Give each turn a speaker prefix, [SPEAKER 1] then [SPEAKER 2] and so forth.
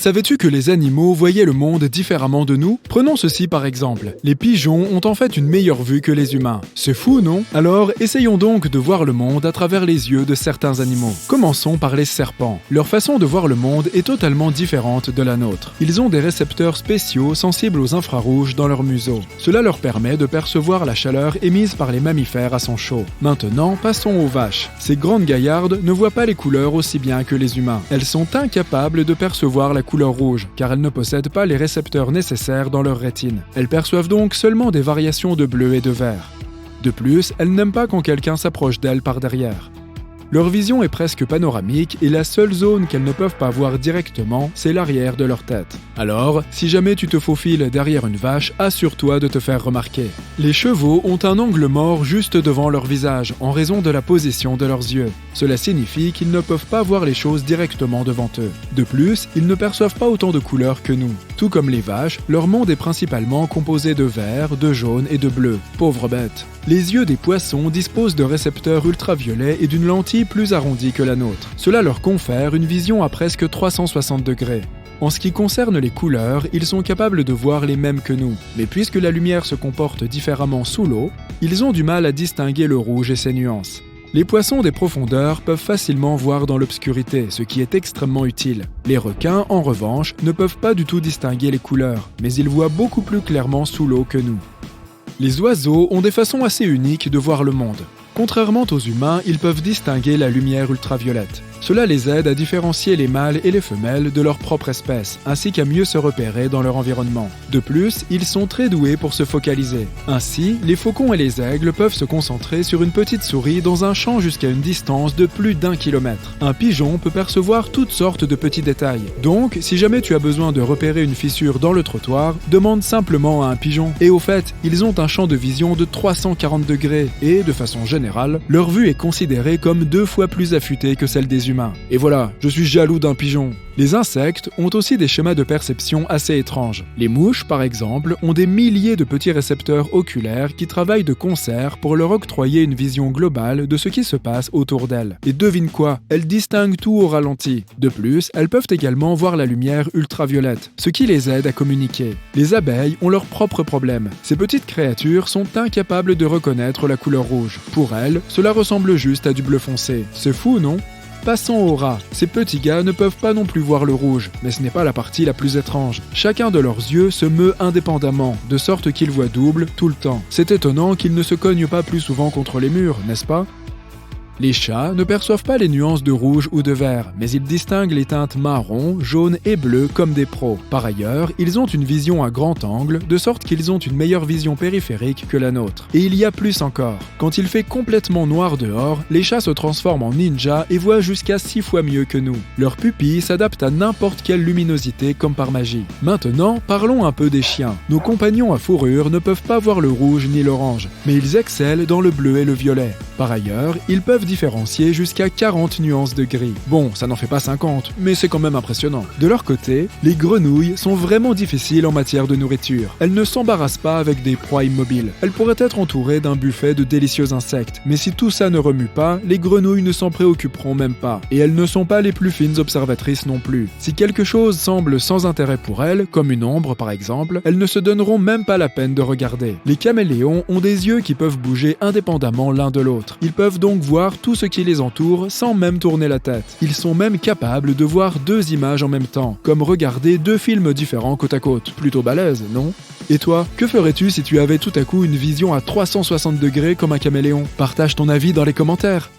[SPEAKER 1] savais-tu que les animaux voyaient le monde différemment de nous? Prenons ceci par exemple. Les pigeons ont en fait une meilleure vue que les humains. C'est fou, non? Alors, essayons donc de voir le monde à travers les yeux de certains animaux. Commençons par les serpents. Leur façon de voir le monde est totalement différente de la nôtre. Ils ont des récepteurs spéciaux sensibles aux infrarouges dans leur museau. Cela leur permet de percevoir la chaleur émise par les mammifères à son chaud. Maintenant, passons aux vaches. Ces grandes gaillardes ne voient pas les couleurs aussi bien que les humains. Elles sont incapables de percevoir la couleur rouge, car elles ne possèdent pas les récepteurs nécessaires dans leur rétine. Elles perçoivent donc seulement des variations de bleu et de vert. De plus, elles n'aiment pas quand quelqu'un s'approche d'elles par derrière. Leur vision est presque panoramique et la seule zone qu'elles ne peuvent pas voir directement, c'est l'arrière de leur tête. Alors, si jamais tu te faufiles derrière une vache, assure-toi de te faire remarquer. Les chevaux ont un angle mort juste devant leur visage, en raison de la position de leurs yeux. Cela signifie qu'ils ne peuvent pas voir les choses directement devant eux. De plus, ils ne perçoivent pas autant de couleurs que nous. Tout comme les vaches, leur monde est principalement composé de vert, de jaune et de bleu. Pauvres bêtes. Les yeux des poissons disposent de récepteurs ultraviolets et d'une lentille plus arrondie que la nôtre. Cela leur confère une vision à presque 360 degrés. En ce qui concerne les couleurs, ils sont capables de voir les mêmes que nous. Mais puisque la lumière se comporte différemment sous l'eau, ils ont du mal à distinguer le rouge et ses nuances. Les poissons des profondeurs peuvent facilement voir dans l'obscurité, ce qui est extrêmement utile. Les requins, en revanche, ne peuvent pas du tout distinguer les couleurs, mais ils voient beaucoup plus clairement sous l'eau que nous. Les oiseaux ont des façons assez uniques de voir le monde. Contrairement aux humains, ils peuvent distinguer la lumière ultraviolette. Cela les aide à différencier les mâles et les femelles de leur propre espèce, ainsi qu'à mieux se repérer dans leur environnement. De plus, ils sont très doués pour se focaliser. Ainsi, les faucons et les aigles peuvent se concentrer sur une petite souris dans un champ jusqu'à une distance de plus d'1 kilomètre. Un pigeon peut percevoir toutes sortes de petits détails. Donc, si jamais tu as besoin de repérer une fissure dans le trottoir, demande simplement à un pigeon. Et au fait, ils ont un champ de vision de 340 degrés et, de façon générale, leur vue est considérée comme 2 fois plus affûtée que celle des humains. Et voilà, je suis jaloux d'un pigeon. Les insectes ont aussi des schémas de perception assez étranges. Les mouches, par exemple, ont des milliers de petits récepteurs oculaires qui travaillent de concert pour leur octroyer une vision globale de ce qui se passe autour d'elles. Et devine quoi? Elles distinguent tout au ralenti. De plus, elles peuvent également voir la lumière ultraviolette, ce qui les aide à communiquer. Les abeilles ont leurs propres problèmes. Ces petites créatures sont incapables de reconnaître la couleur rouge. Pour elles, cela ressemble juste à du bleu foncé. C'est fou, non? Passons aux rats. Ces petits gars ne peuvent pas non plus voir le rouge, mais ce n'est pas la partie la plus étrange. Chacun de leurs yeux se meut indépendamment, de sorte qu'ils voient double tout le temps. C'est étonnant qu'ils ne se cognent pas plus souvent contre les murs, n'est-ce pas? Les chats ne perçoivent pas les nuances de rouge ou de vert, mais ils distinguent les teintes marron, jaune et bleu comme des pros. Par ailleurs, ils ont une vision à grand angle, de sorte qu'ils ont une meilleure vision périphérique que la nôtre. Et il y a plus encore. Quand il fait complètement noir dehors, les chats se transforment en ninjas et voient jusqu'à 6 fois mieux que nous. Leurs pupilles s'adaptent à n'importe quelle luminosité comme par magie. Maintenant, parlons un peu des chiens. Nos compagnons à fourrure ne peuvent pas voir le rouge ni l'orange, mais ils excellent dans le bleu et le violet. Par ailleurs, ils peuvent différencier jusqu'à 40 nuances de gris. Bon, ça n'en fait pas 50, mais c'est quand même impressionnant. De leur côté, les grenouilles sont vraiment difficiles en matière de nourriture. Elles ne s'embarrassent pas avec des proies immobiles. Elles pourraient être entourées d'un buffet de délicieux insectes, mais si tout ça ne remue pas, les grenouilles ne s'en préoccuperont même pas. Et elles ne sont pas les plus fines observatrices non plus. Si quelque chose semble sans intérêt pour elles, comme une ombre par exemple, elles ne se donneront même pas la peine de regarder. Les caméléons ont des yeux qui peuvent bouger indépendamment l'un de l'autre. Ils peuvent donc voir tout ce qui les entoure sans même tourner la tête. Ils sont même capables de voir 2 images en même temps, comme regarder 2 films différents côte à côte. Plutôt balèze, non? Et toi, que ferais-tu si tu avais tout à coup une vision à 360 degrés comme un caméléon? Partage ton avis dans les commentaires.